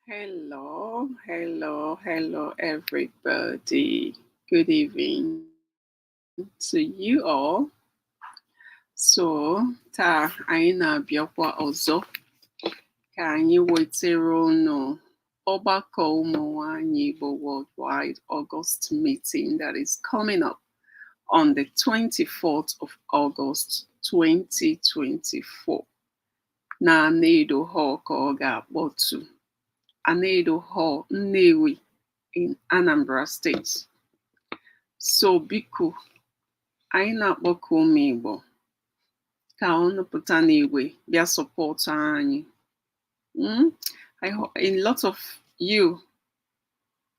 Hello, everybody. Good evening to you all. So, taa anyị na-abịakwa ọzọ ka anyị wetara unu ọgbakọ ụmụ nwanyị Igbo Worldwide August meeting that is coming up on the 24th of August 2024 na Anedo Hall ka ọ ga-akpọtu. Anedo Hall, Nnewi in Anambra State. So biko, anyị na-akpọku ụmụ Igbo ka unu pụta n'igwe bịa support anyị. A lot of you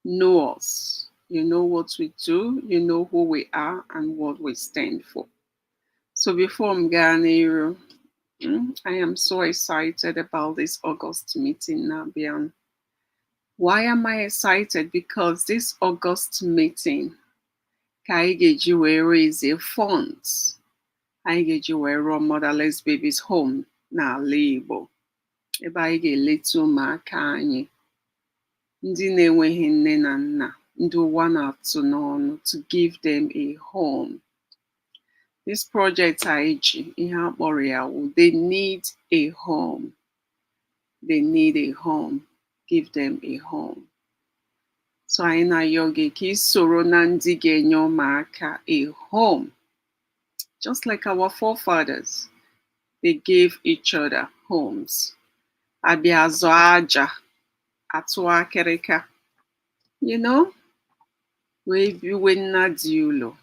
know us. You know what we do, you know who we are and what we stand for. So before I'm going, I am so excited about this August meeting now, Bian. Why am I excited? Because this August meeting, I get you raise funds. I get you run motherless babies home na label. Ebe anyị ga-eleta ụmụaka anyị ndị na-enweghị nne na nna ndị ụwa na-atụ n'ọnụ to give them a home. This project anyị ji ihe akpọrọ ya wụ they need a home. They need a home. Give them a home. So anyị na-ayọ gị ka ị soro na ndị ga-enye ụmụaka a home. Just like our forefathers, they gave each other homes. Abịa azụ aja, atụ akịrịka. You know, wee biwe nna dị ụlọ.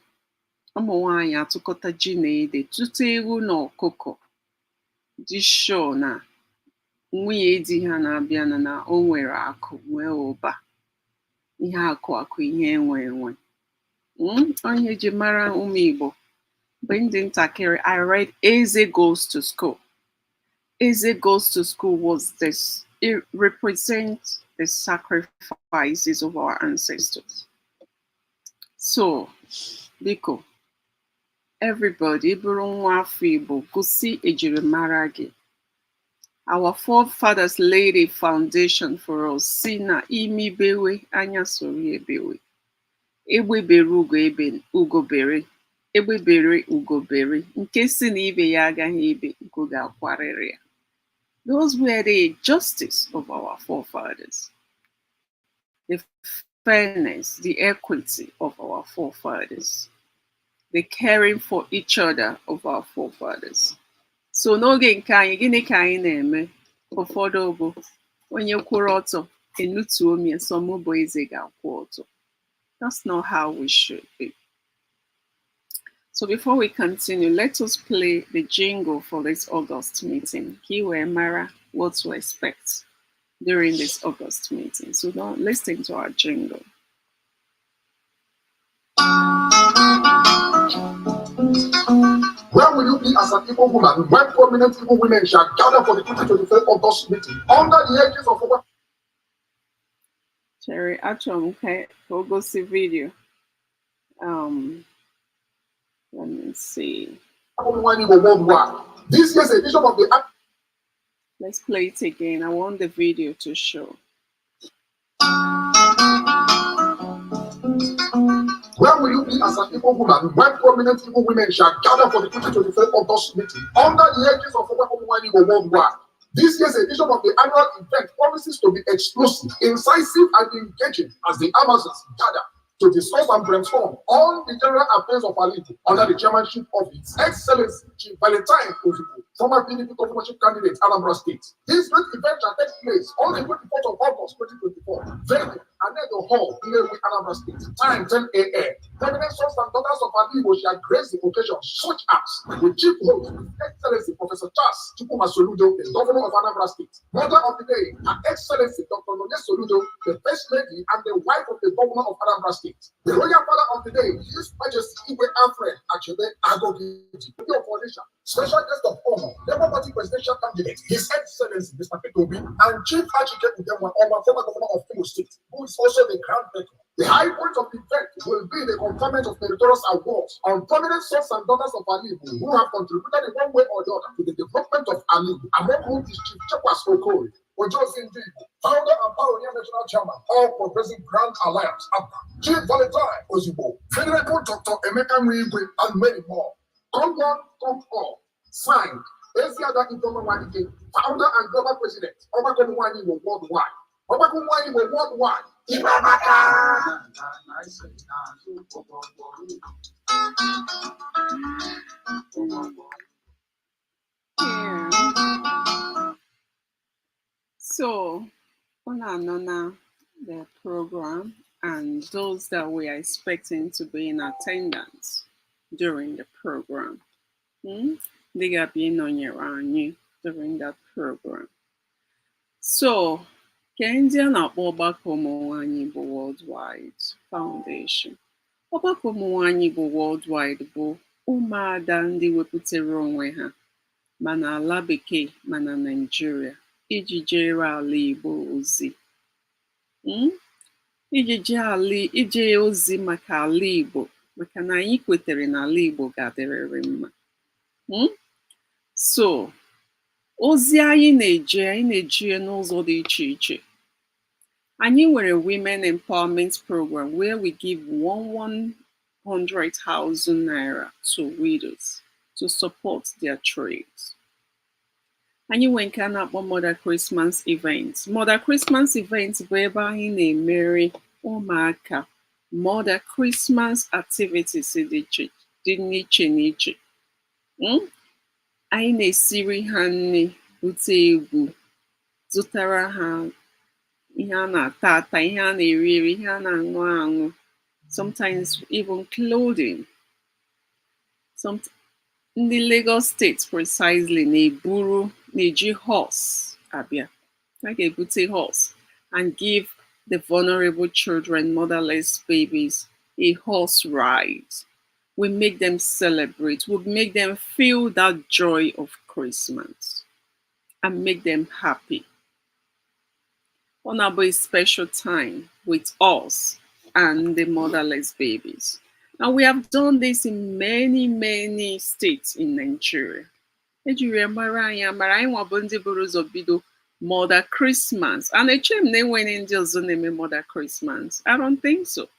Ụmụ nwaanyị atụkọta ji na ede tụta ewu na ọkụkọ. Dị sure na nwunye di ha na-abịa na o nwere akụ nwee ụba. Ihe akụ ihe enwe. Onye ji mara ụmụ Igbo. Mgbe ndị ntakịrị, I read Eze Goes to School. Eze Goes to School was this. It represents the sacrifices of our ancestors. So, biko, everybody, bụrụ nwa afọ Igbo, gosi ejirimara gị. Our forefathers laid a foundation for us. Si na imi bewe, anya sori ebewe. Egbe bere ugo bere. Egbe bere ugo bere. Nke si na ibe ya agaghị ebe, ugo ga-akwarịrị ya. Those were the justice of our forefathers. The fairness, the equity of our forefathers. The caring for each other of our forefathers. So n'oge nke anyị, gịnị ka anyị na-eme? Ụfọdụ bụ onye kwụrụ ọtọ, enutuo mie, some bụ eze ga-akwụ ọtọ. That's not how we should be. So before we continue, let us play the jingle for this August meeting. Kiwe Mara, what to expect during this August meeting. So now listen to our jingle. Where will you be as an Igbo woman when prominent Igbo women shall gather for the 2023 August meeting under the edges of over? Cherry, actually, okay, we'll go see video. Let me see. This year's edition of the. Let's play it again. I want the video to show. Where will you be as an Igbo woman when prominent Igbo women shall gather for the 2023 August meeting under the edges of over Igbo worldwide? This year's edition of the annual event promises to be explosive, incisive, and engaging as the Amazons gather to discuss and brainstorm all the general affairs of our league under the chairmanship of His Excellency Chief Valentine Ozubu, former PDP governorship candidate, Anambra State. This great event shall take place on the 24th of August 2024. Venue, Anedo Hall, Nnewi, Anambra State. Time 10 a.m. Prominent sons and daughters of our league shall grace the occasion, such as the chief host, His Excellency Professor Charles Chukwuma Soludo, the governor of Anambra State. Mother of the day, Her Excellency Dr. Nonye Soludo, the first lady and the wife of the governor of Anambra State. The royal father of the day, His Majesty Igwe Alfred Achebe Agogiji, of Foundation, special guest of honor, Labour Party presidential candidate, His Excellency Mr. Peter Obi, and Chief Architect Udemwa Oma, former governor of Imo State, who is also the Grand Patron. The high point of the event will be the conferment of meritorious awards on prominent sons and daughters of Ali who have contributed in one way or the other to the development of Ali, among whom is Chief Chekwas Okoye, founder and pioneer national chairman, All Progressive Grand Alliance, Chief Valentine Ozibo, Venerable Dr. Emeka Nwigwe, and many more. Come on, come all. Signed, Esiada Itomo, founder and global president, Obakomwani worldwide. Obakomwani worldwide. Yeah. So, on and the program, and those that we are expecting to be in attendance during the program. They got being on your own during that program. So, Kendia na-akpọ ọgbakọ ụmụnwaanyị bụ Worldwide Foundation. Ọgbakọ ụmụnwaanyị bụ Worldwide bụ ụmụada ndị wepụtara onwe ha ma n'ala bekee ma na Naịjirịa iji jere ala Igbo ozi. Ije ozi maka ala Igbo maka na anyị kwetere na ala Igbo ga-adịrịrị mma. So, ozi anyị na-eje n'ụzọ dị iche iche. Anyị nwere Women Empowerment Program where we give 100,000 naira to widows to support their trades. Anyị nwere nke a na-akpọ Mother Christmas Event. Mother Christmas Event bụ ebe anyị na-emere ụmụaka Mother Christmas activities dị n'iche n'iche. Anyị na-esiri ha nri, bute egwu, zụtara ha ihe a na-ata ata, ihe a na-eri eri, ihe a na-aṅụ aṅụ, sometimes even clothing. Ndị Lagos State precisely na-eji horse abịa. A ga-ebute horse and give the vulnerable children, motherless babies, a horse ride. We make them celebrate. We make them feel that joy of Christmas and make them happy. On a special time with us and the motherless babies. And we have done this in many, many states in Nigeria. Mother Christmas. And Mother Christmas. I don't think so.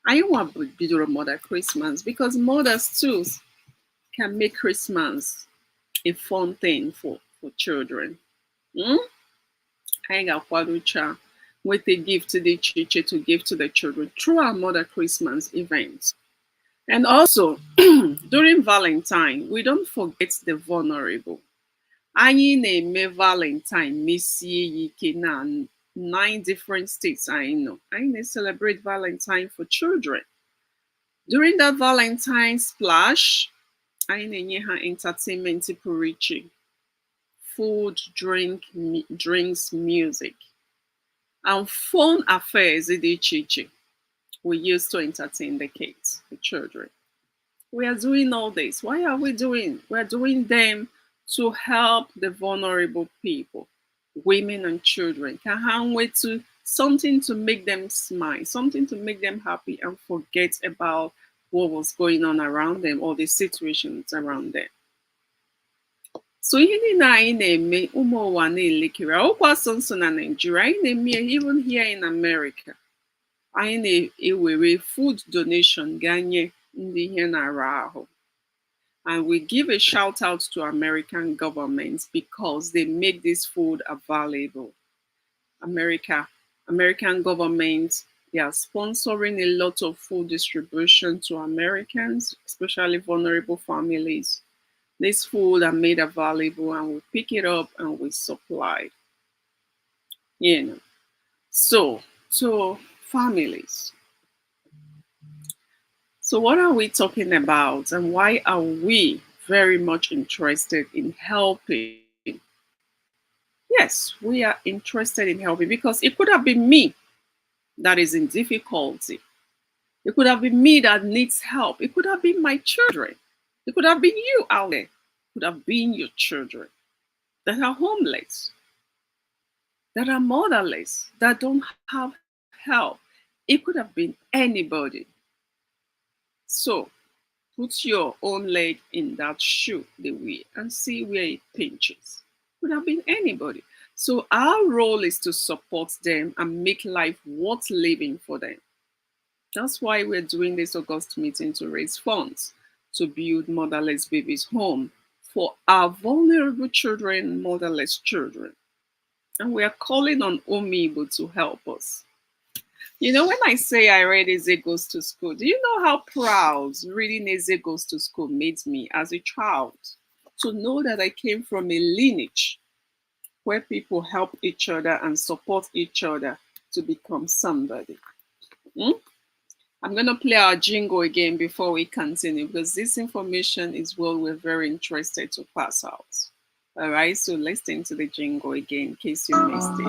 I want to be Mother Christmas because mothers too can make Christmas a fun thing for children. I got with a gift to the church to give to the children through our Mother Christmas events. And also, during Valentine, we don't forget the vulnerable. Anyị na-eme Valentine mesie ike na 9 different states I know. I celebrate Valentine for children. During that Valentine splash, I na-enye ha entertainment pụrụ iche. Food, drinks, music, and fun affairs dị iche iche we use to entertain the kids, the children. We are doing all this. Why are we doing? We are doing them to help the vulnerable people, women and children. Can hand way to something to make them smile, something to make them happy and forget about what was going on around them or the situations around them. So ihe niile anyị na-eme ụmụ ụwa na-elekere ọkwa sọnsọ na Nigeria, anyị na-eme even here in America. Anyị na-ewere food donation ganye ndị ihe na-ara ahụ. And we give a shout out to American governments because they make this food available. American government, they are sponsoring a lot of food distribution to Americans, especially vulnerable families. This food are made available and we pick it up and we supply. So families. So what are we talking about and why are we very much interested in helping? Yes, we are interested in helping because it could have been me that is in difficulty. It could have been me that needs help. It could have been my children. It could have been you out there. It could have been your children that are homeless, that are motherless, that don't have help. It could have been anybody. So put your own leg in that shoe they wear and see where it pinches. It could have been anybody. So our role is to support them and make life worth living for them. That's why we're doing this August meeting to raise funds to build motherless babies' home for our vulnerable children, motherless children. And we are calling on Omibo to help us. You know, when I say I read Eze Goes to School, do you know how proud reading Eze Goes to School made me as a child? To know that I came from a lineage where people help each other and support each other to become somebody. Hmm? I'm going to play our jingle again before we continue because this information is what we're very interested to pass out. All right, so listen to the jingle again in case you missed it.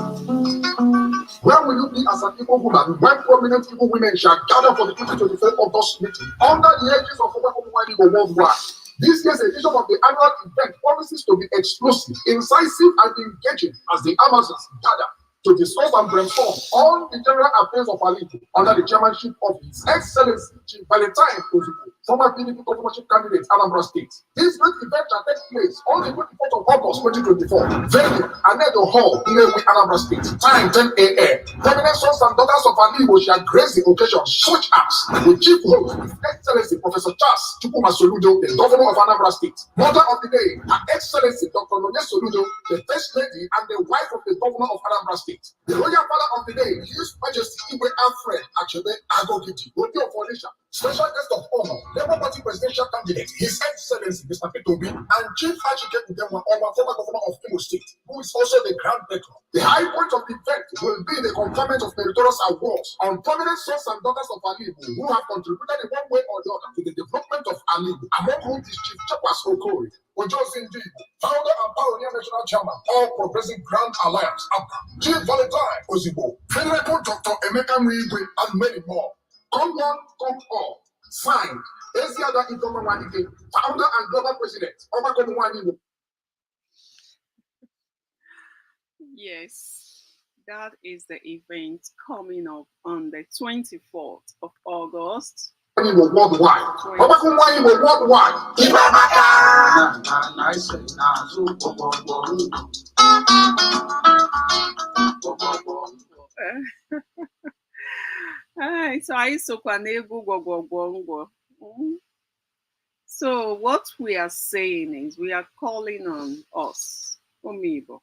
Where will you be as an Igbo woman when prominent Igbo women shall gather for the 2024 August meeting under the aegis of Igbo worldwide? This year's edition of the annual event promises to be explosive, incisive, and engaging as the Amazons gather to discuss and brainstorm on the general affairs of Alibu under the chairmanship of His Excellency Chief Valentine Ozuko, former PDP governorship candidate, Anambra State. This great event shall take place on the 24th of August 2024. Venue, Anedo Hall, Ilewi, Anambra State. Time 10 a.m. Prominent sons and daughters of Alibu shall grace the occasion, such as the Chief Host, His Excellency Professor Charles Chukwuma Soludo, the Governor of Anambra State. Mother of the Day, Her Excellency Dr. Nonye Soludo, the First Lady and the wife of the Governor of Anambra State. The Royal Father of the Day, His Majesty Igwe Alfred Achebe Agogiti, Odi of Foundation, Special Guest of Honor, Labour Party Presidential Candidate, His Excellency Mr. Peter Obi, and Chief Architect Udemwa Oma, former Governor of Imo State, who is also the Grand Patron. The high point of the event will be the conferment of meritorious awards on prominent sons and daughters of Alibu who have contributed in one way or the other to the development of Alibu, among whom is Chief Chakwas Okori, Ojo Zindibu, founder and pioneer national chairman, All Progressive Grand Alliance, APGA, Chief Valentine Ozibo, Venerable Dr. Emeka Mwigwe, and many more. Come on, come all. Signed, Eziada Idoma Wanike, founder and global president, Obakomu Waniwo. Yes, that is the event coming up on the 24th of August. Worldwide. Worldwide. So I So what we are saying is we are calling on us, Omibo.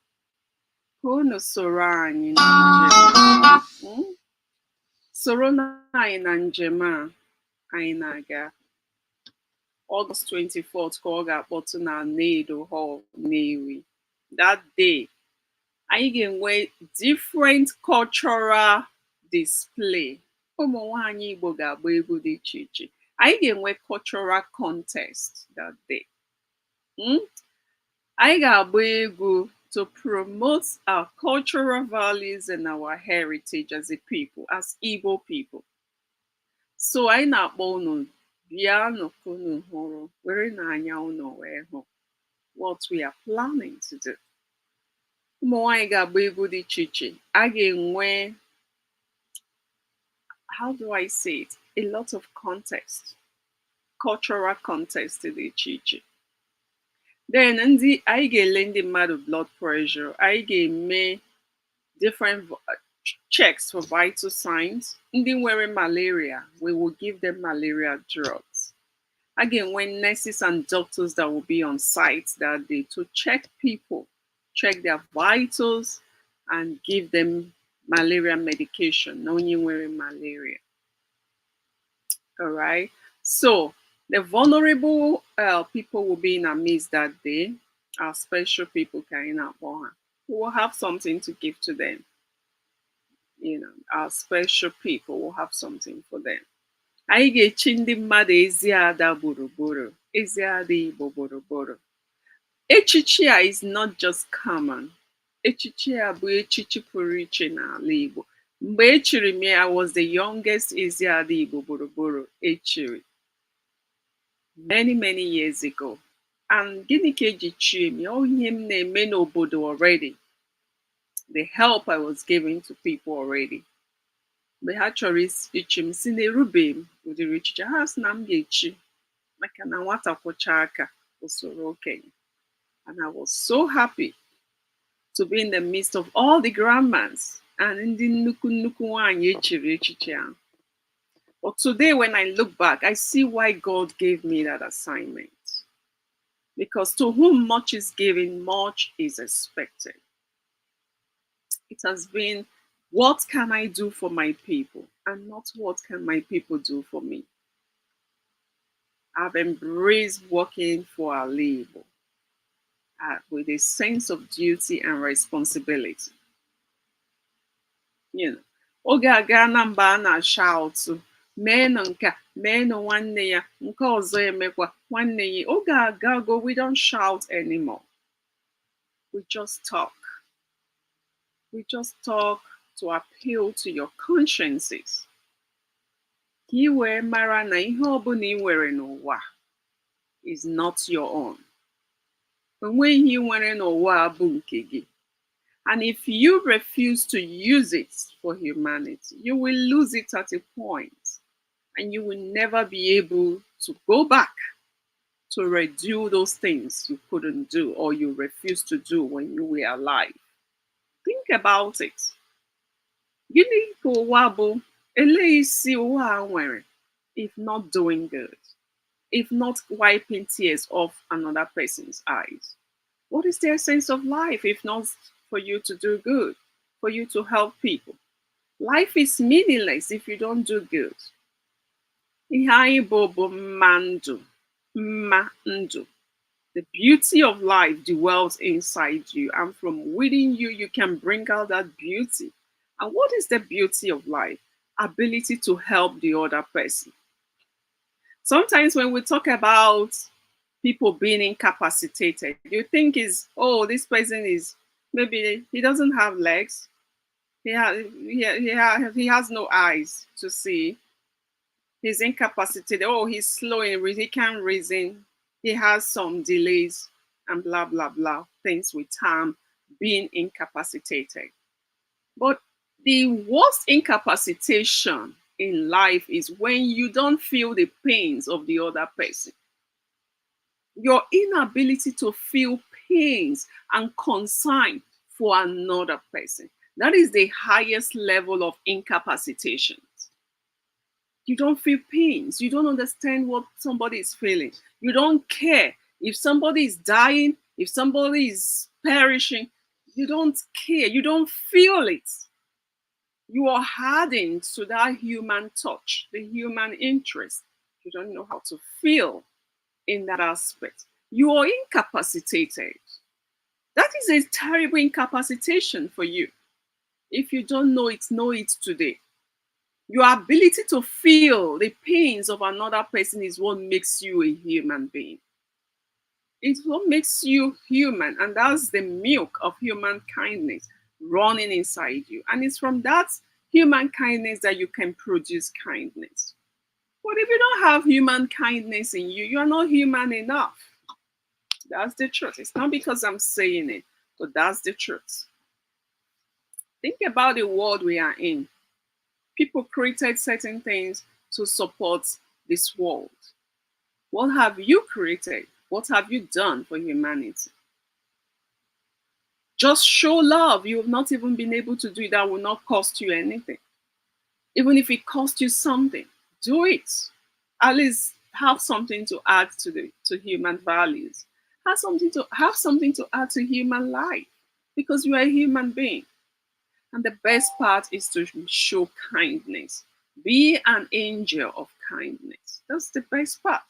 Kono Sorani Sorona Inanjema Ainaga. August 24th, Koga Botuna Nedo Hall Newi. That day, I can wear different cultural display. I can wear cultural contest that day. I got to promote our cultural values and our heritage as a people, as Igbo people. So I na bono biano kunu horo, where na anya uno weho. What we are planning to do. How do I say it? A lot of context, cultural context to the chichi. Then I get lending mad of blood pressure. I get me different checks for vital signs. Then wearing malaria, we will give them malaria drugs. Again, when nurses and doctors that will be on site that day to check people, check their vitals, and give them malaria medication, knowing wearing malaria. All right. So the vulnerable people will be in our midst that day. Our special people carrying out one. We will have something to give to them. You know, our special people will have something for them. Anyị ga-echi ndị mmadụ ezi ada gburugburu, ezi ada Igbo gburugburu. Echichi a is not just common. Echichi a bụ echichi pụrụ iche n'ala Igbo. Mgbe echiri m ya, I was the youngest ezi ada Igbo gburugburu echiri. Many years ago. And gịnị ka eji chie m ya? Ihe m na-eme n'obodo already. The help I was giving to people already. Mgbe ha chọrọ ichi m si na-erube m ụdịrị echiche ha sị na m ga-echi maka na nwata kwụcha aka usoro okenye. And I was so happy to be in the midst of all the grandmas and ndị nnukwu nnukwu nwanyị echiri echiche ahụ. But today, when I look back, I see why God gave me that assignment. Because to whom much is given, much is expected. It has been, what can I do for my people? And not what can my people do for me? I've embraced working for our labor with a sense of duty and responsibility. You know, oge aga na mba a na-shout, meenụ nke a, meenụ nwanne ya, nke ọzọ emekwa nwanne ya. Oge agago, we don't shout anymore. We just talk. We just talk to appeal to your consciences. Ka ị wee mara na ihe ọbụla ị nwere n'ụwa is not your own. Onweghị ihe ị nwere n'ụwa bụ nke gị. And if you refuse to use it for humanity, you will lose it at a point, and you will never be able to go back to redo those things you couldn't do or you refused to do when you were alive. Think about it. Gịnị ka ụwa bụ? Elee isi ụwa a nwere if not doing good, if not wiping tears off another person's eyes? What is the essence of life if not for you to do good, for you to help people? Life is meaningless if you don't do good. Ihe anyị bụ mma ndụ, mma ndụ. The beauty of life dwells inside you, and from within you, you can bring out that beauty. And what is the beauty of life? Ability to help the other person. Sometimes when we talk about people being incapacitated, you think this person is, maybe he doesn't have legs, he has no eyes to see, he's incapacitated, he's slow he can't reason, he has some delays and blah blah blah, things with time, being incapacitated. But the worst incapacitation in life is when you don't feel the pains of the other person. Your inability to feel pains and concern for another person. That is the highest level of incapacitation. You don't feel pains. You don't understand what somebody is feeling. You don't care if somebody is dying, if somebody is perishing. You don't care. You don't feel it. You are hardened to that human touch, the human interest. You don't know how to feel in that aspect. You are incapacitated. That is a terrible incapacitation for you. If you don't know it today. Your ability to feel the pains of another person is what makes you a human being. It's what makes you human, and that's the milk of human kindness running inside you. And it's from that human kindness that you can produce kindness. But if you don't have human kindness in you, you're not human enough. That's the truth. It's not because I'm saying it, but that's the truth. Think about the world we are in. People created certain things to support this world. What have you created? What have you done for humanity? Just show love. You have not even been able to do it. That will not cost you anything. Even if it costs you something, do it. At least have something to add to human values. Have something to add to human life, because you are a human being. And the best part is to show kindness. Be an angel of kindness. That's the best part.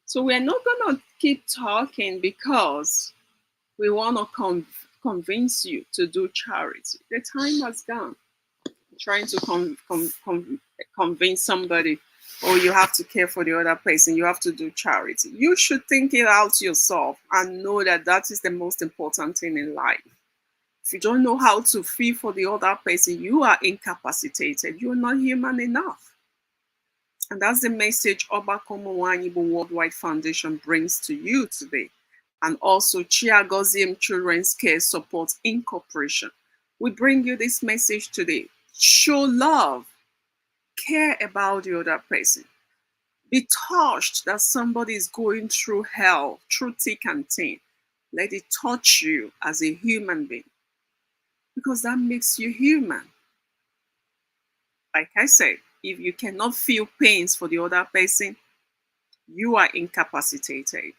So we're not going to keep talking because we want to convince you to do charity. The time has gone. Trying to convince somebody, you have to care for the other person, you have to do charity. You should think it out yourself and know that that is the most important thing in life. If you don't know how to feel for the other person, you are incapacitated. You're not human enough. And that's the message Obakomo Wanyibo Worldwide Foundation brings to you today. And also Chiagozim Children's Care Support Incorporation. We bring you this message today. Show love. Care about the other person. Be touched that somebody is going through hell, through thick and thin. Let it touch you as a human being because that makes you human. Like I said, if you cannot feel pains for the other person, you are incapacitated.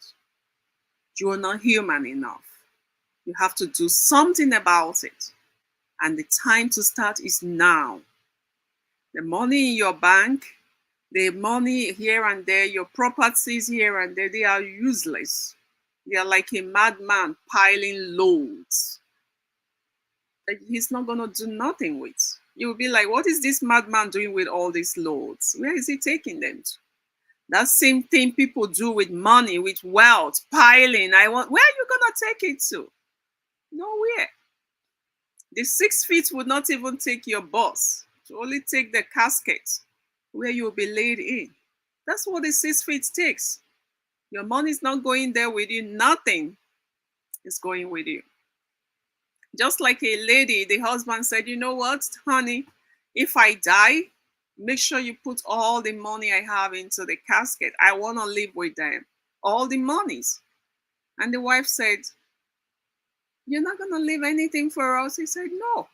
You are not human enough. You have to do something about it. And the time to start is now. The money in your bank, the money here and there, your properties here and there, they are useless. They are like a madman piling loads that he's not going to do nothing with. You'll be like, what is this madman doing with all these loads? Where is he taking them to? That same thing people do with money, with wealth, piling. Where are you going to take it to? Nowhere. The 6 feet would not even take your bus. To only take the casket where you'll be laid in. That's what the 6 feet takes. Your money's not going there with you. Nothing is going with you. Just like a lady, the husband said, you know what, honey, if I die, make sure you put all the money I have into the casket. I want to live with them. All the monies. And the wife said, you're not going to leave anything for us? He said, no.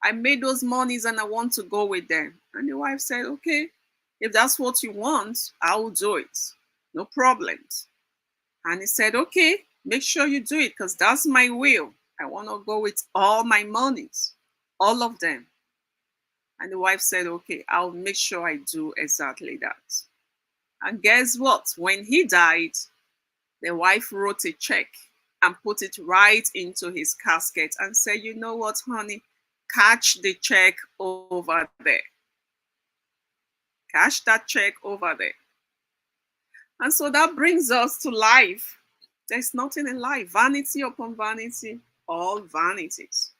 I made those monies and I want to go with them. And the wife said, okay, if that's what you want, I will do it. No problems. And he said, okay, make sure you do it because that's my will. I want to go with all my monies, all of them. And the wife said, okay, I'll make sure I do exactly that. And guess what? When he died, the wife wrote a check and put it right into his casket and said, you know what, honey? Catch the check over there. Cash that check over there. And so that brings us to life. There's nothing in life. Vanity upon vanity, all vanities.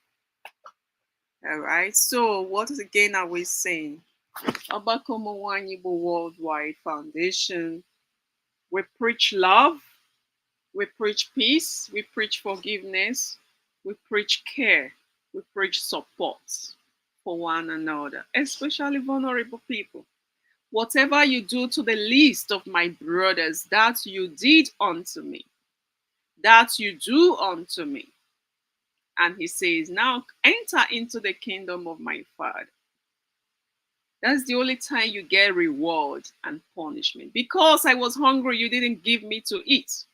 All right. So what again are we saying? Abakomo Wanyibo Worldwide Foundation. We preach love. We preach peace. We preach forgiveness. We preach care. We preach support for one another, especially vulnerable people. Whatever you do to the least of my brothers, that you did unto me, that you do unto me. And he says, now enter into the kingdom of my Father. That's the only time you get reward and punishment. Because I was hungry, you didn't give me to eat.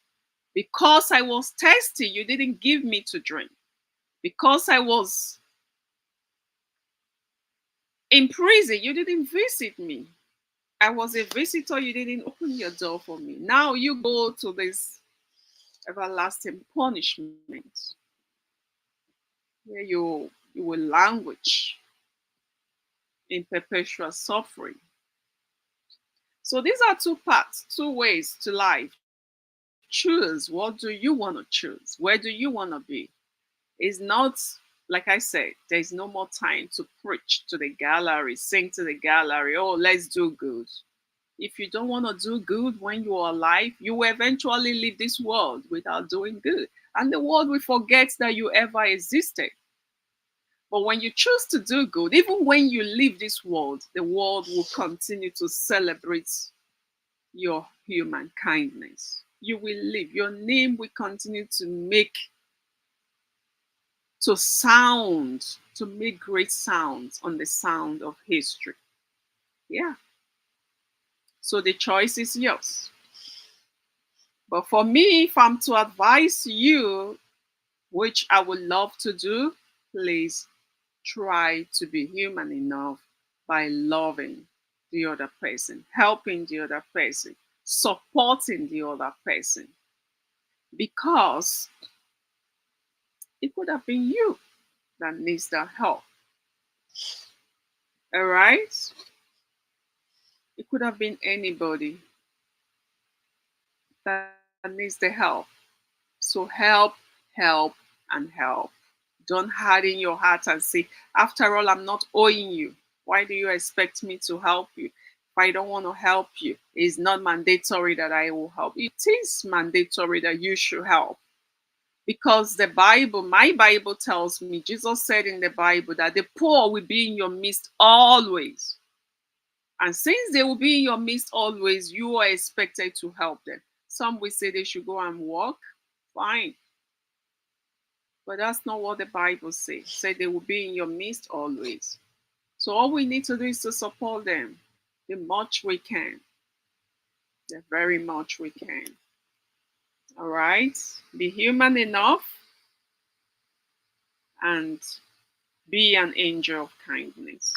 Because I was thirsty, you didn't give me to drink. Because I was in prison, you didn't visit me. I was a visitor, you didn't open your door for me. Now you go to this everlasting punishment where you will languish in perpetual suffering. So these are two paths, two ways to life. Choose. What do you want to choose? Where do you want to be? It's not, like I said, there's no more time to preach to the gallery, sing to the gallery, oh, let's do good. If you don't want to do good when you are alive, you will eventually leave this world without doing good. And the world will forget that you ever existed. But when you choose to do good, even when you leave this world, the world will continue to celebrate your human kindness. You will live. Your name will continue to make great sounds on the sound of history. Yeah. So the choice is yours. But for me, if I'm to advise you, which I would love to do, please try to be human enough by loving the other person, helping the other person, supporting the other person. Because it could have been you that needs that help. All right? It could have been anybody that needs the help. So help, and help. Don't harden your heart and say, after all, I'm not owing you. Why do you expect me to help you? If I don't want to help you, it's not mandatory that I will help. It is mandatory that you should help. Because the Bible, my Bible tells me, Jesus said in the Bible that the poor will be in your midst always. And since they will be in your midst always, you are expected to help them. Some will say they should go and work. Fine. But that's not what the Bible says. Say they will be in your midst always. So all we need to do is to support them the much we can, the very much we can. All right? Be human enough and be an angel of kindness.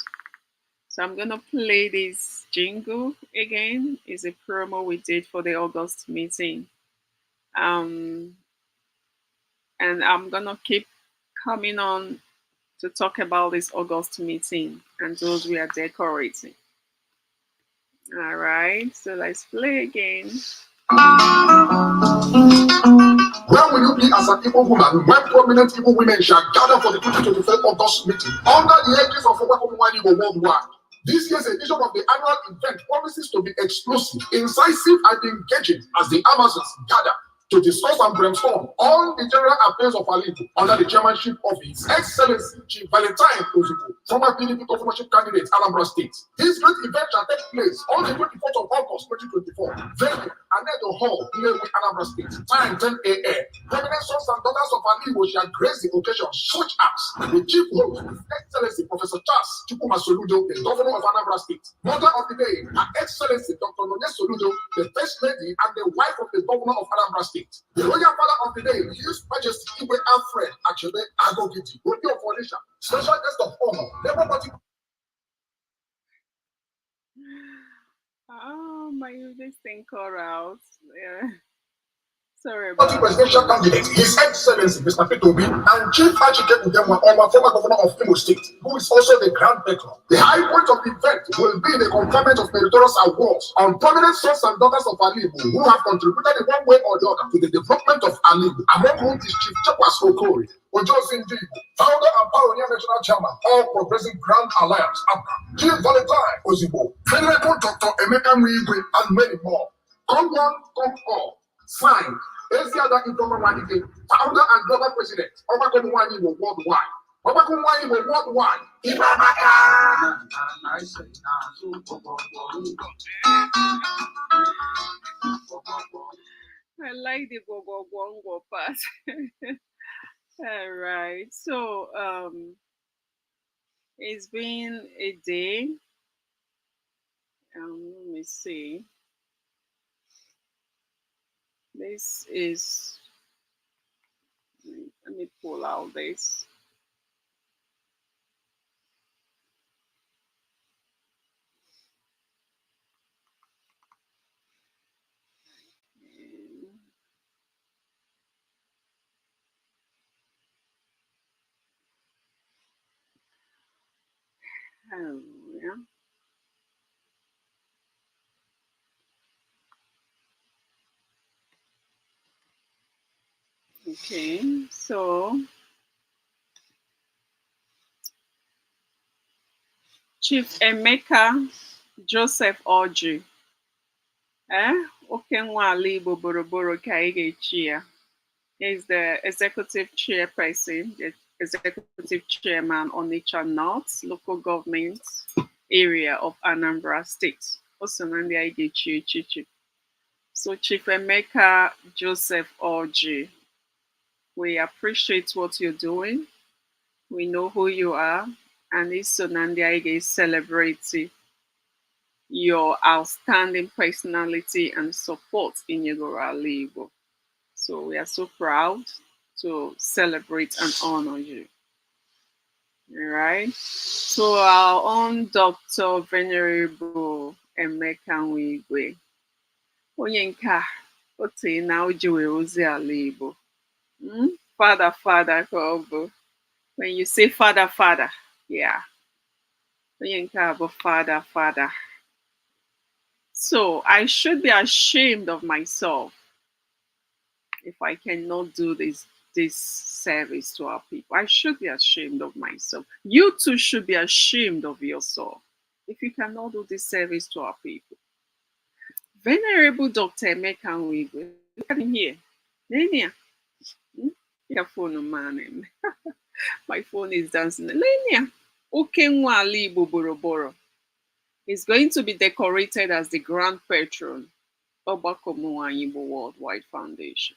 So I'm going to play this jingle again. It's a promo we did for the August meeting. Um, and I'm going to keep coming on to talk about this August meeting and those we are decorating. All right, so let's play again. Where will you be as an Igbo woman when prominent Igbo women shall gather for the 2024 August meeting under the aegis of Igbo worldwide? This year's edition of the annual event promises to be explosive, incisive, and engaging as the Amazons gather to discuss and brainstorm on the general affairs of Alibu under the chairmanship of His Excellency Chief Valentine Ozuko, former PDP governorship candidate, Anambra State. This great event shall take place on the 24th of August 2024. Venue, Anedo Hall, Ilewe, Anambra State. Time 10 a.m. Prominent sons and daughters of Alibu shall grace the occasion, such as the Chief Host, His Excellency Professor Charles Chukwuma Soludo, the Governor of Anambra State. Mother of the Day, Her Excellency Dr. Nonye Soludo, the First Lady and the wife of the Governor of Anambra State. The Royal Father of the Day, His Majesty Igwe Alfred Achebe Agogiti, Odi of Onisha, Special Guest of Honor, Labour Party. Oh, my, this thing cut out. Yeah. Sorry Party about presidential that. candidate, His Excellency Mr. Peter Obi, and Chief Architect Udemwa Oma, former governor of Imo State, who is also the Grand Patron. The high point of the event will be the conferment of meritorious awards on prominent sons and daughters of Alibu who have contributed in one way or the other to the development of Alibu, among whom is Chief Chekwas Okori, Ojo Zindibu, founder and pioneer national chairman of Progressive Grand Alliance, APGA, Chief Valentine Ozibo, Venerable Dr. Emeka Mwigwe, and many more. Come one, come all. Signed, Esiada Itomawanike, founder and global president, Obakomwani worldwide. Obakomwani worldwide. Ibamaka. I like the go part. All right. So it's been a day. Let me see. This is, let me pull out this. Oh, yeah. Okay, so Chief Emeka Joseph Orji, Okenwala Igbo Boroboro ka ị ga-echi ya, is the executive chairperson, the executive chairman on Onitsha North local government area of Anambra State. Also, Nandi Aigechi Chichi. So, Chief Emeka Joseph Orji, we appreciate what you're doing. We know who you are, and it's Nandi Aige celebrating your outstanding personality and support in Yegora Igbo. So we are so proud to celebrate and honor you. All right. So our own Dr. Venerable Emeka Nwigwe. Onye nke a, o tee na o ji were ozi ala Igbo. Father, father ka ọ bụ. When you say father, father, yeah. Onye nke a bụ father, father. So I should be ashamed of myself if I cannot do this service to our people. I should be ashamed of myself. You too should be ashamed of yourself if you cannot do this service to our people. Venerable Dr. Emeka Nwigwe, look at him here. Lenia. Your phone, man. My phone is dancing. Lenia. Okenwala Igbo Boroboro is going to be decorated as the Grand Patron of Obakomuwa Igbo Worldwide Foundation.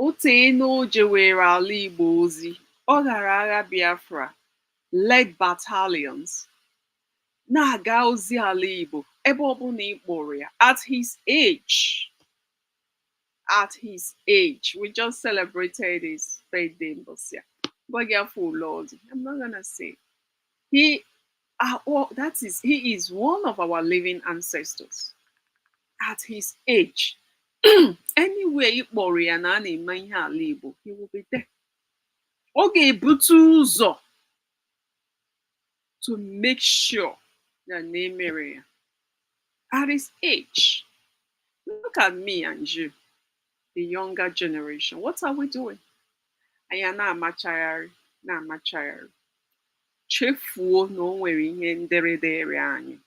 otee na o jewere ala Igbo ozi, ọ gara agha Biafra, led battalions, na-aga ozi ala Igbo ebe ọbụla ị kpọrọ ya at his age. At his age. We just celebrated his birthday in Bosia. But for Lord, I'm not gonna say. He he is one of our living ancestors. At his age. Anywhere you kpọrọ ya na a na-eme ihe ala Igbo, he will be there. Ọ ga-ebute ụzọ to make sure that na emere ya. At his age. Look at me and you, the younger generation. What are we doing? Anyị na-amachagharị na-amachagharị. Chefuo na o nwere ihe nderedere anyị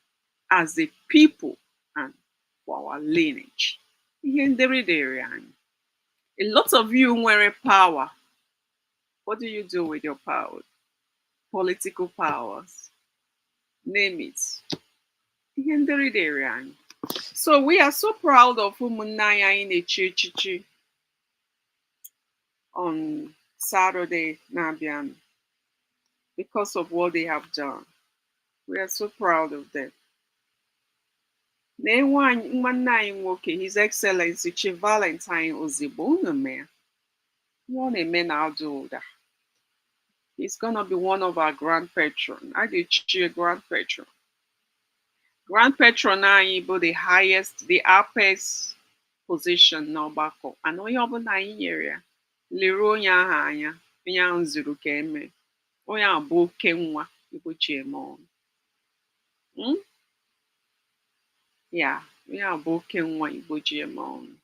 as a people and for our lineage. Ihe nderedere anyị. A lot of you nwere power. What do you do with your power? Political powers. Name it. Ihe nderedere anyị. So we are so proud of ụmụnne anyị na-echi echichi on Saturday na-abịanụ because of what they have done. We are so proud of them. Na-enwe nwanne anyị nwoke, His Excellency Chief Valentine Ozigbo, unu mee ọ na-eme na Adụlda. He's gonna be one of our grand patron. I did cheer grand patron. Grand patron anyị bụ the highest, the apex position n'ọgbakọ. And onye ọbụla anyị nyere ya, lere onye ahụ anya, onye ahụ zuru ka eme. Onye ahụ bụ oke nwa Igbo ji eme ọnụ. Ya, onye ahụ bụ oke nwa Igbo ji eme ọnụ.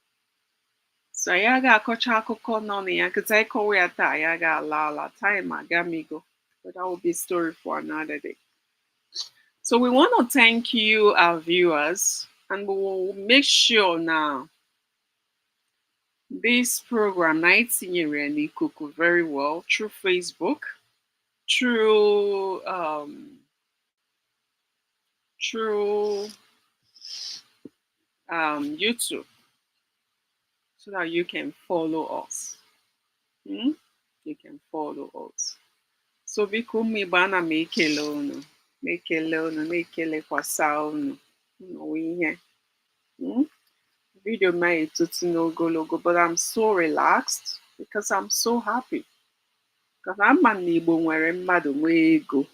So anyị ga-akọcha akụkọ nọ na ya, nkịta ịkọwa ya taa, anyị ga-ala ala, time agamigo. But that will be a story for another day. So we want to thank you, our viewers, and we will make sure now this program, Nightingale and Ikuku, very well through Facebook, through YouTube, so that you can follow us. You can follow us. So bikumi bana mekele unu, na-ekelekwasa unu ihe. Video ma etutu n'ogologo, but I'm so relaxed because I'm so happy. Because ama na Igbo nwere mmadụ nwee ego.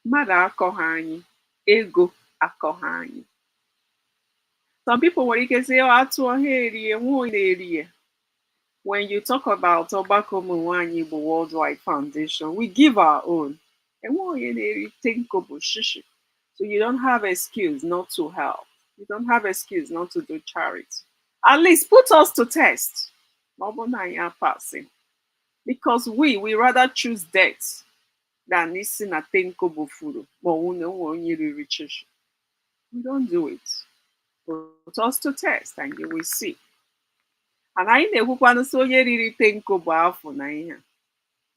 Mmadụ akọghị anyị, ego akọghị anyị. Some people nwere ike say, atụ ọha erie, nwa na-erie. When you talk about Ọgbakọ Ụmụnwaanyị Igbo Worldwide Foundation, we give our own. And nwa onye na-eri tenko bụ shishi. So you don't have excuse not to help. You don't have excuse not to do charity. At least put us to test. Passing. Because we rather choose death than isi na tenko bufuru. We don't do it. Put us to test and you will see. And I na-ekwukwanụ sị onye riri tenko bụ afọ na ihe.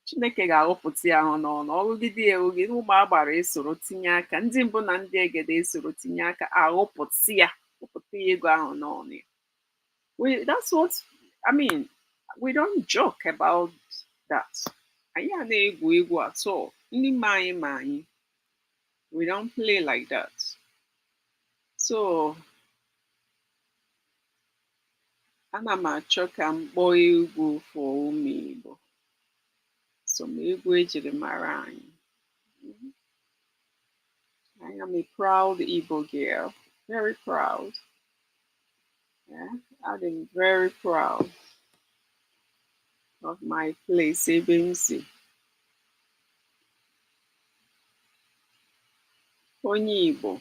Chineke ga-aghọpụta ya ọnụ ọnụ. Ọgụgide ya oge ụmụ agbara esoro tinye aka. Ndị mbụ na ndị egede esoro tinye aka aghọpụta ya. Kpụpụta ya ego ahụ n'ọnụ ya. That's what, I mean, we don't joke about that. Anyị a na-egwu egwu at all. Ndị ma anyị ma anyị. We don't play like that. So, ana m achọ ka m kpọọ egwu for ụmụ Igbo. So m egwu ejiri mara anyị. I am a proud Igbo girl. Very proud. Yeah, I'm very proud of my place, Ebensi. Onye Igbo.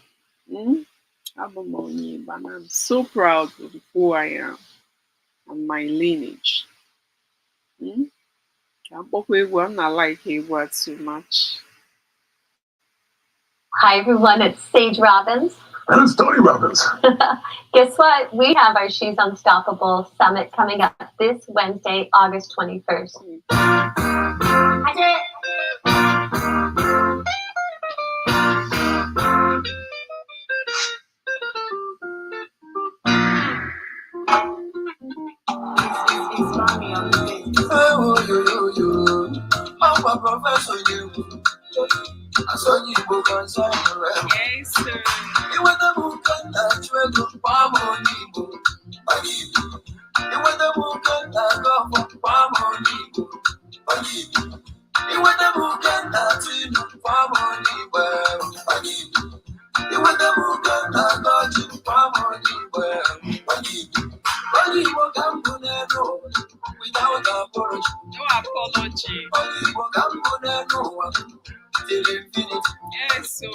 Abụ m onye Igbo, and I'm so proud of who I am and my lineage. I'm not like Egwu too much. Hi everyone, it's Sage Robbins. And it's Tony Robbins. Guess what? We have our She's Unstoppable Summit coming up this Wednesday, August 21st. That's it. It's mommy on the Oh, yo. I'm a professor, you. I saw you book on side. Yes, sir. You were the book and that you were the palm on you. You were the book and that go for palm on you. You were the book and that you know palm on you. You were the book and that got you palm on you. Only you can put it without apology. No apology. Only you can put it till infinity. Yes, so.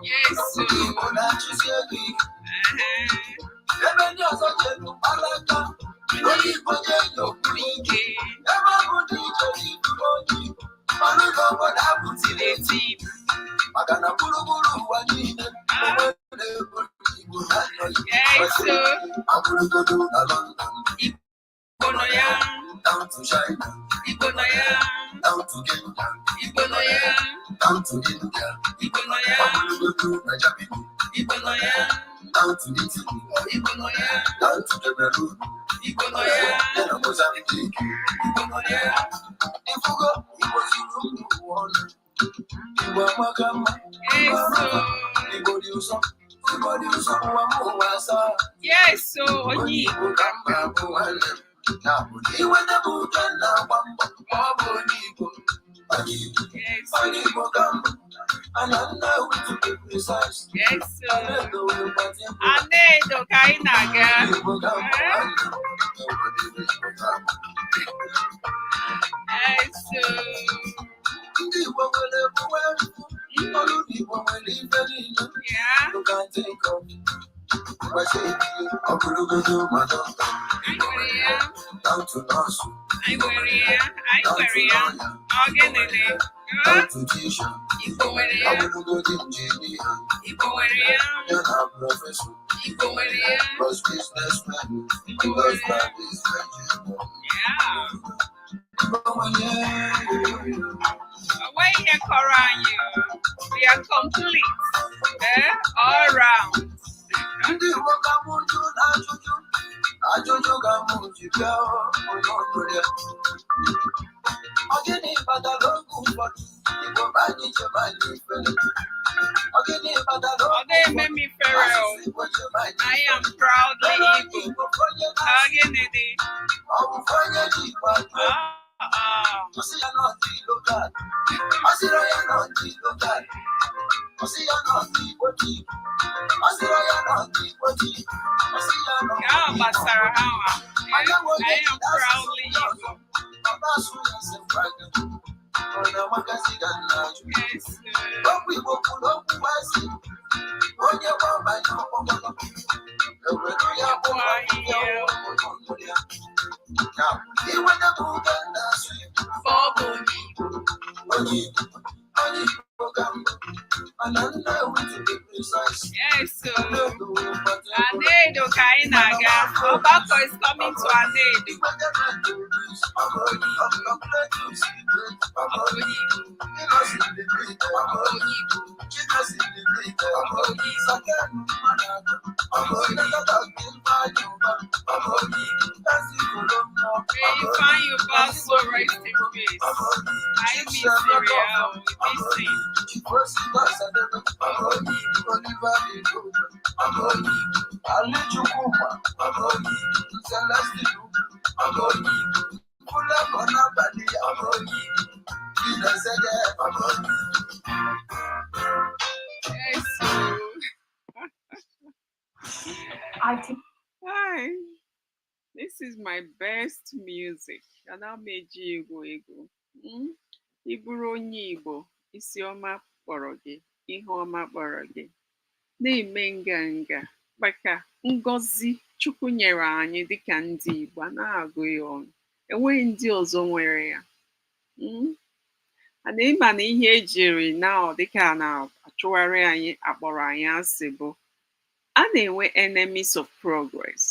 Yes, so. Yes, so. Down to China, down to Kenya, down to India, down to Italy, down to Cameroon, then Mozambique. If you go, it was you one. You were Makama, yes, so. Onyi. Yes, yes, Anedo Kainaga. Down to Nasu, down to Tisha, professor, plus businessman, because that is Away here, Koranyu. We are complete. All round. Okay, Mimi Farrell. I am proudly Igbo. I am proudly Igbo. Yes, yes, so Anedo Kainaga. Obako is coming to Anedo. May you find your boss so rest in peace. I miss Syria. We yes, so. Hi. This is my best music. Ana meji Igbo ego. Iburu onye Igbo, isi ọma kpọrọ gị, ihe ọma kpọrọ gị. Na-eme nganga maka ngọzi Chukwu nyere anyị dịka ndị Igbo, a na-agụ ya ọnụ. Enweghị ndị ọzọ nwere ya. Ana ịma na ihe ejiri na dịka na-achụgharị anyị akpọrọ anyị asị bụ a na-enwe enemies of progress.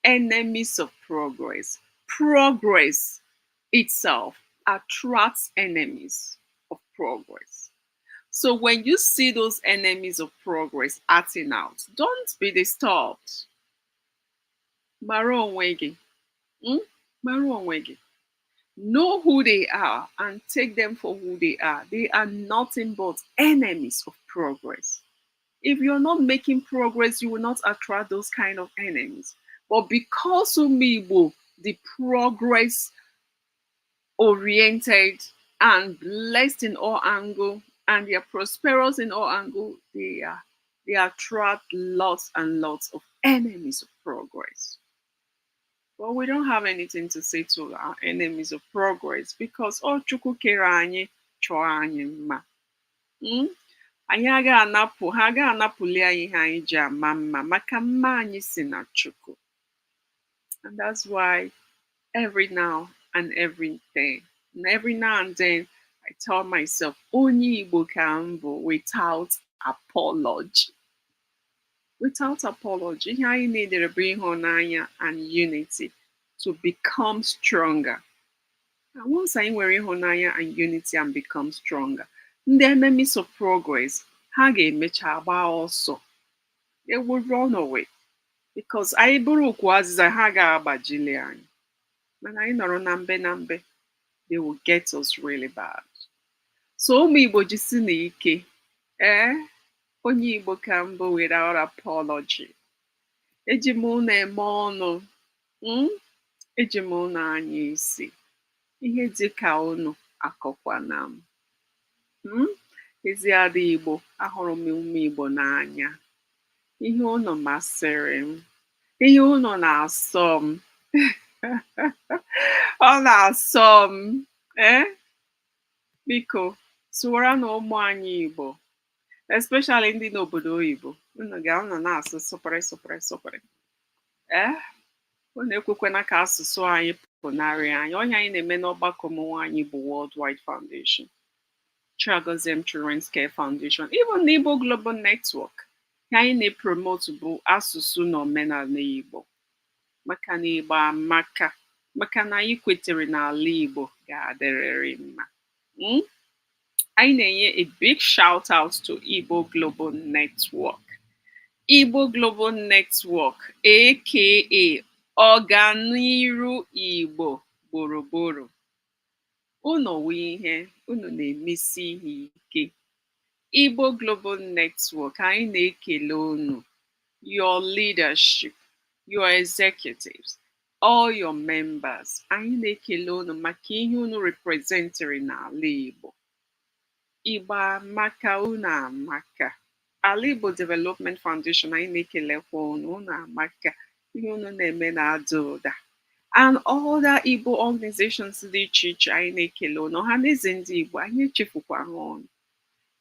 Enemies of progress. Progress itself attracts enemies of progress. So when you see those enemies of progress acting out, don't be disturbed. Mara onwe gị. Mara onwe gị. Know who they are and take them for who they are. They are nothing but enemies of progress. If you're not making progress, you will not attract those kind of enemies. But because Umibo, the progress oriented and blessed in all angle, and they are prosperous in all angle, they attract lots and lots of enemies of progress. But we don't have anything to say to our enemies of progress because Chukwu kere anyị chọọ anyị mma. Anyị ha agaghị anapụli anyị ihe anyị ji ama mma maka mma anyị si na Chukwu. And that's why every now and every now and then, I tell myself, onye Igbo ka m bụ without apology. Without apology, ihe anyị na-edere bụ ịhụnanya and unity to become stronger. And once anyị nwere ịhụnanya and unity and become stronger, ndị enemies of progress, ha ga-emecha agba ọsọ. They will run away. Because anyị bụrụ okwu azịza ha ga-agbajili anyị. Mana anyị nọrọ na mbe, they will get us really bad. So ụmụ Igbo jisi n'ike. Onye Igbo ka m bụ without apology. Eji m unu eme ọnụ. Eji m unu anya isi. Ihe dị ka unu akọkwana m. Ezi ada Igbo, ahụrụ m ụmụ Igbo n'anya. Ihe unu masịrị m. Ihe unu na-asọ m. Ọ na-asọ m. Biko, sụwara na ụmụ anyị Igbo. Especially ndị n'obodo oyibo. Unu na-asụ sụpịrị. Unu ekwekwana ka asụsụ anyị pụnarị anyị. Onye anyị na-eme n'ọgbakọ ụmụ nwaanyị bụ Worldwide Foundation, Chiagoziem Children's Care Foundation, even n'Igbo Global Network. Ihe anyị na-epromote bụ asụsụ na omenala Igbo. Maka na Igbo amaka. Maka na anyị kwetere n'ala Igbo ga-adịrịrị mma. I na-enye a big shout out to Igbo Global Network. Igbo Global Network, aka Ọganiru Igbo gburugburu. Unu ihe, unu na-emesi ihe ike. Igbo Global Network, anyị na-ekele unu. Your leadership, your executives, all your members, anyị na-ekele unu maka ihe unu representịrị n'ala Igbo. Igbo amaka, unu amaka. Ala Igbo Development Foundation, anyị na-ekelekwa unu amaka. Ihe unu na-eme na-ada ụda. And other Igbo organizations dị iche iche, anyị na-ekele unu. Ha na eze ndị Igbo, anyị echefukwa ha ọnụ.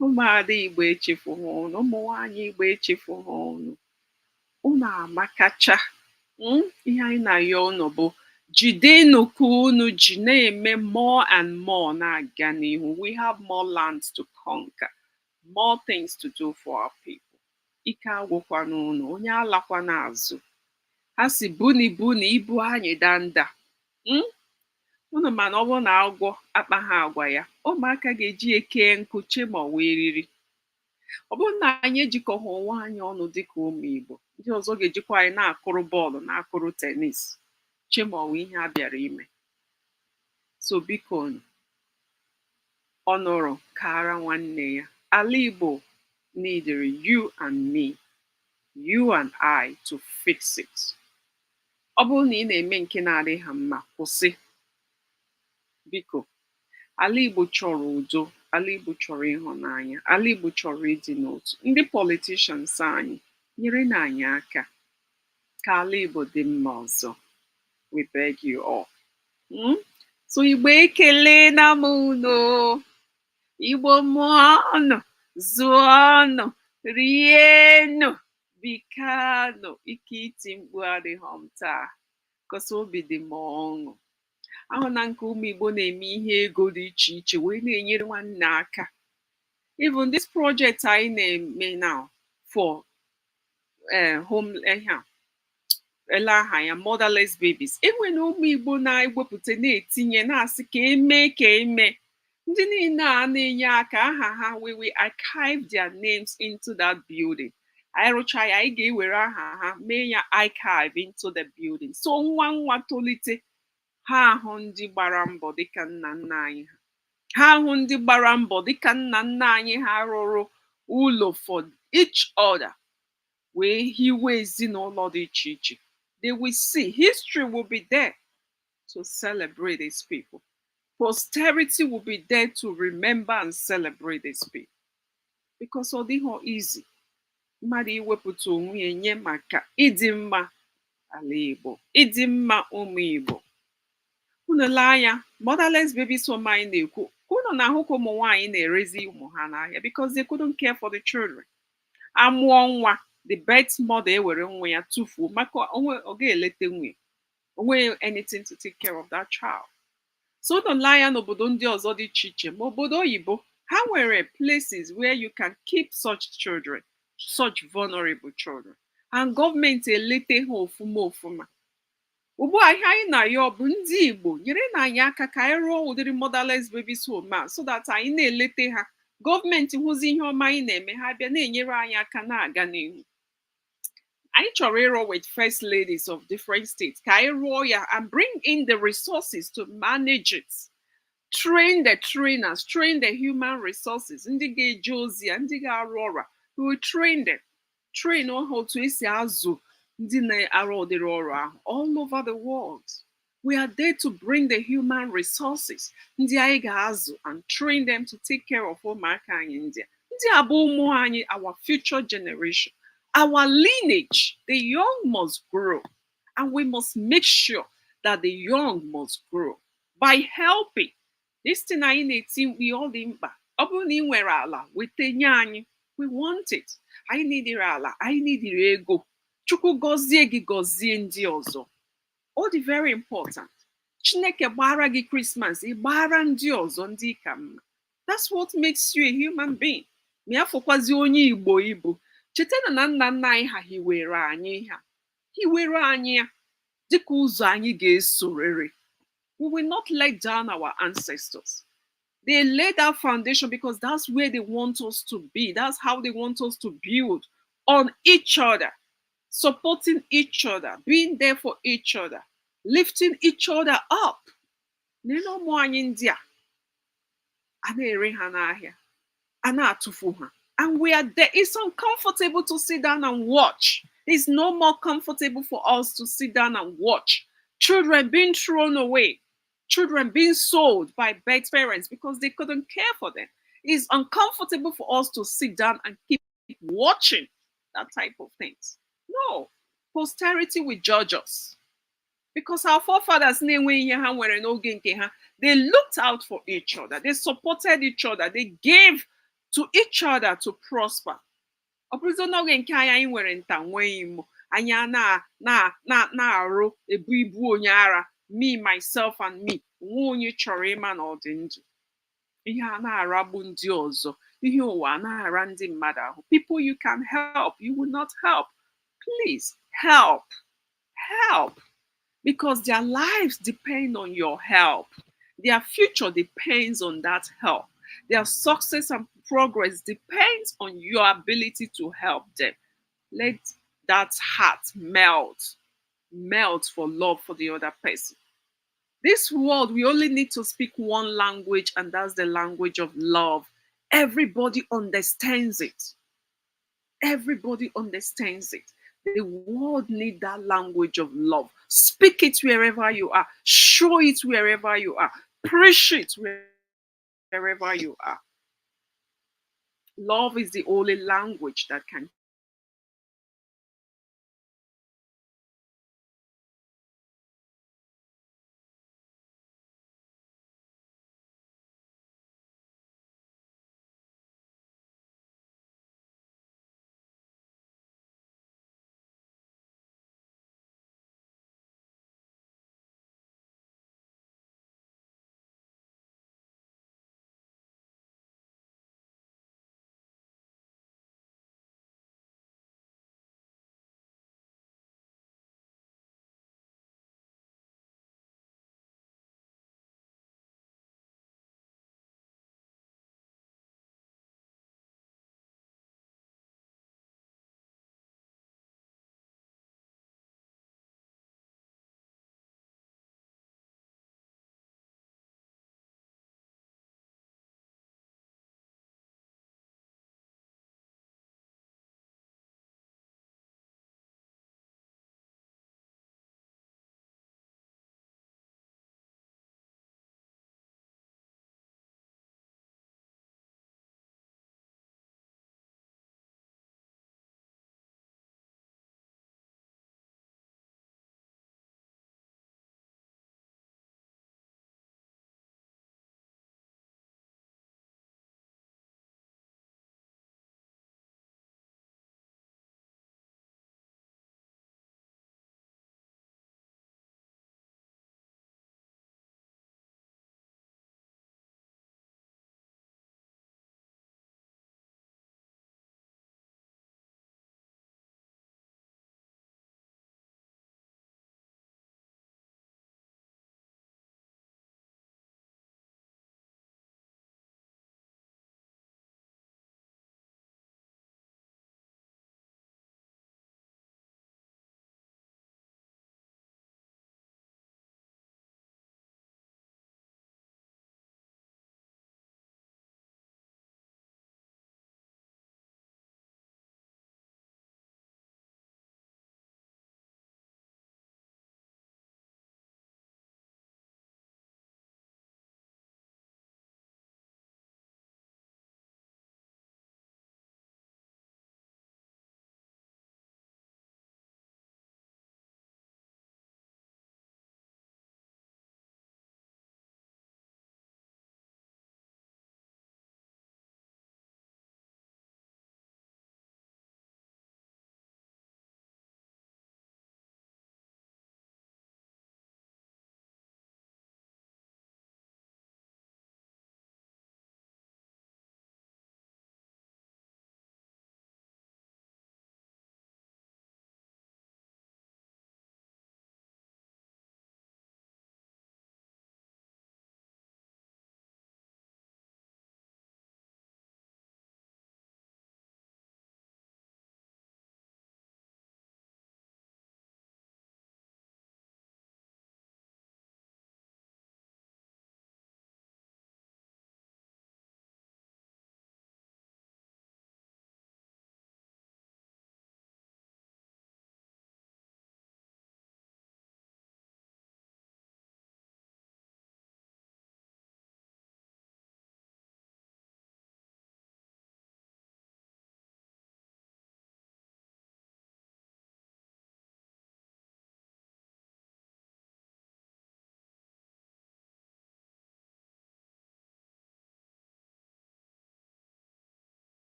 Ụmụada Igbo echefughị ọnụ. Ụmụ nwaanyị Igbo echefughị ọnụ. Unu amakacha. Ihe anyị na-ayọ unu bụ jidenu ka unu ji na-eme more and more na-aga n'ihu. We have more lands to conquer, more things to do for our people. Ike agwụkwana unu, onye alakwana azụ. Ha si buni ibu anyị danda. Unu mana ọ bụrụ na agwọ akpa ha agwa ya, ụmụaka ga-eji eke nkụ chema wee riri. Ọ bụrụ na anyị ejikọghị onwe anyị ọnụ dịka ụmụ Igbo, ndị ọzọ ga-ejikwa anyị na-akụrụ bọọlụ, na-akụrụ tenis. Chemaọwa ihe a bịara ime. So biko ọnụrụ kara nwanne ya. Ala Igbo needed you and me, you and I to fix it. Ọ bụrụ na ị na-eme nke na-adịghị mma, kwụsị. Biko, ala Igbo chọrọ udo, ala Igbo chọrọ ịhụnanya, ala Igbo chọrọ ịdị n'otu. Ndị politicians anyị nyere na anyị aka ka ala Igbo dị mma ọzọ. We beg you all. So Igbo ekele na m unu. Igbo mụọnụ, zụọnụ, rienụ, bikanụ. Ike iti mkpu adịghị m taa. Kọsọ obi dị m ọṅụ. Ahụ na nke ụmụ Igbo na-eme ihe ego dị iche iche wee na-enyere nwanne aka. Even this project anyị na-eme now for home ele aha ya motherless babies. Enwere ụmụ Igbo na-ewepụta na-etinye na-asị ka eme. Ndị niile a na-enye aka aha ha we will archive their names into that building. Anyị rụcha ya, anyị ga-ewere aha ha mee ya archive into the building. So nwa nwa tolite, ha ahụ ndị gbara mbọ dịka nna nna anyị ha. Ha ahụ ndị gbara mbọ dịka nna nna anyị ha rụrụ ụlọ for each other, wee hiwe ezinụlọ dị iche iche. They will see history will be there to celebrate these people. Posterity will be there to remember and celebrate these people. Because ọ dịghị easy mmadụ iwepụta onwe ya nye maka ịdị mma ala Igbo, ịdị mma ụmụ Igbo. Unu lee anya, motherless babies home anyị na-ekwu, unu na-ahụ ka ụmụ nwaanyị na-erezi ụmụ ha n'ahịa because they couldn't care for the children. Amụọ nwa, the birth mother ewere nwa ya tufuo maka ọ ga-eleta nwunye, onwe anything to take care of that child. So unu lee anya n'obodo ndị ọzọ dị iche iche ma obodo oyibo, ha nwere places where you can keep such children, such vulnerable children, and gọọmenti elete ha ofuma ofuma. Ugbu a ihe anyị na-ayọ bụ ndị Igbo nyere na anyị aka ka anyị rụọ ụdịrị motherless babies home a so that anyị na-elete ha, gọọmenti hụzi ihe ọma anyị na-eme, ha bịa na-enyere anyị aka na-aga n'ihu. Anyị chọrọ ịrụ with first ladies of different states ka anyị rụọ ya and bring in the resources to manage it. Train the trainers, train the human resources, ndị ga-eje ozi ya, ndị ga-arụ ọrụ. We will train them, train ha otu esi azụ ndị na-arụ ụdịrị ọrụ ahụ all over the world. We are there to bring the human resources, ndị anyị ga-azụ and train them to take care of ụmụaka anyị ndị a. Ndị a bụ ụmụ anyị, our future generation, our lineage. The young must grow, and we must make sure that the young must grow by helping. This thing anyị na-eti mkpi ọ dị mkpa. Ọ bụrụ na ị nwere ala, wetenye anyị. We want it. Anyị nidiri ala, anyị nidiri ego. Chukwu gọzie gị, gọzie ndị ọzọ. All the very important. Chineke gbara gị Christmas, ị gbara ndị ọzọ ndị ka mma. That's what makes you a human being. Ma ya fọkwazi onye Igbo Igbo. Cheta na nna nna anyị ha hiwere anyị ha. Hiwere anyị ya dịka ụzọ anyị ga-esorere. We will not let down our ancestors. They laid that foundation because that's where they want us to be. That's how they want us to build on each other, supporting each other, being there for each other, lifting each other up. Neno ụmụ anyị ndị a na-ere ha n'ahịa, a na-atụfu ha. And we are there. It's uncomfortable to sit down and watch. It's no more comfortable for us to sit down and watch children being thrown away, children being sold by birth parents because they couldn't care for them. It's uncomfortable for us to sit down and keep watching that type of things. No, posterity will judge us because our forefathers, they looked out for each other, they supported each other, they gave to each other to prosper. Anya na-arụ ebu ibu onye ara, me, myself, and me. Nwa onye chọrọ ịma na ọ dị ndụ. Ihe a na-aragbu ndị ọzọ. Ihe ụwa na-ara ndị mmadụ ahụ. People you can help, you will not help. Please help. Help. Because their lives depend on your help. Their future depends on that help. Their success and progress depends on your ability to help them. Let that heart melt for love for the other person. This world, we only need to speak one language, and that's the language of love. Everybody understands it. Everybody understands it. The world needs that language of love. Speak it wherever you are. Show it wherever you are. Preach it wherever you are. Love is the only language that can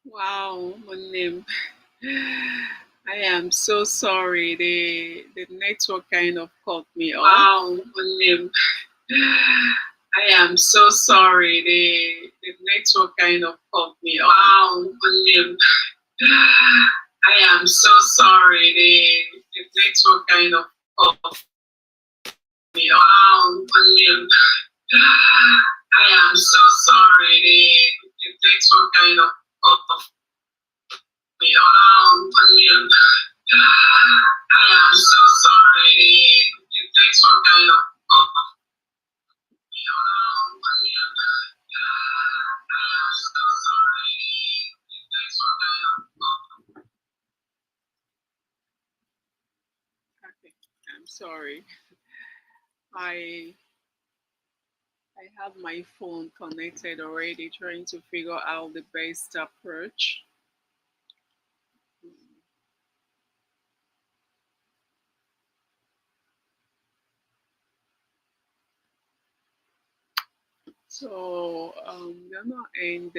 Wow, Monim. I am so sorry. The network kind of cut me off. Wow, Monim. I am so sorry. The network kind of cut me off. Wow, Monim. I am so sorry. The network kind of cut me off. Wow, Monim. I am so sorry. The network kind of cut me off. William. I am so sorry. The network kind of cut me off. William. I am so sorry. The network kind of okay. I'm sorry. I I have my phone connected already, trying to figure out the best approach. So we're gonna end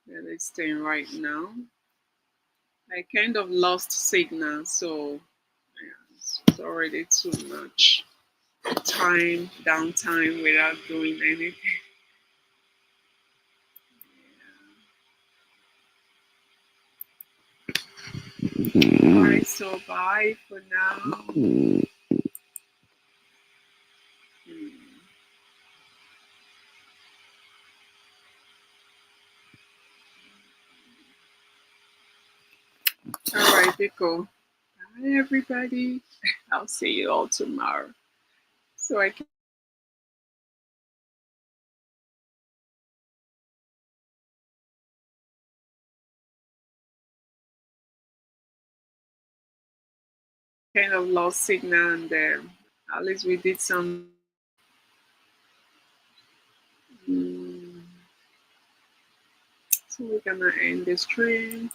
this thing right now. I kind of lost signal, so yeah, it's already too much time, downtime without doing anything. Alright, so bye for now. Alright, Pico. Bye, everybody. I'll see you all tomorrow. So I kind of lost signal, and at least we did some. Mm, so we're gonna end the stream.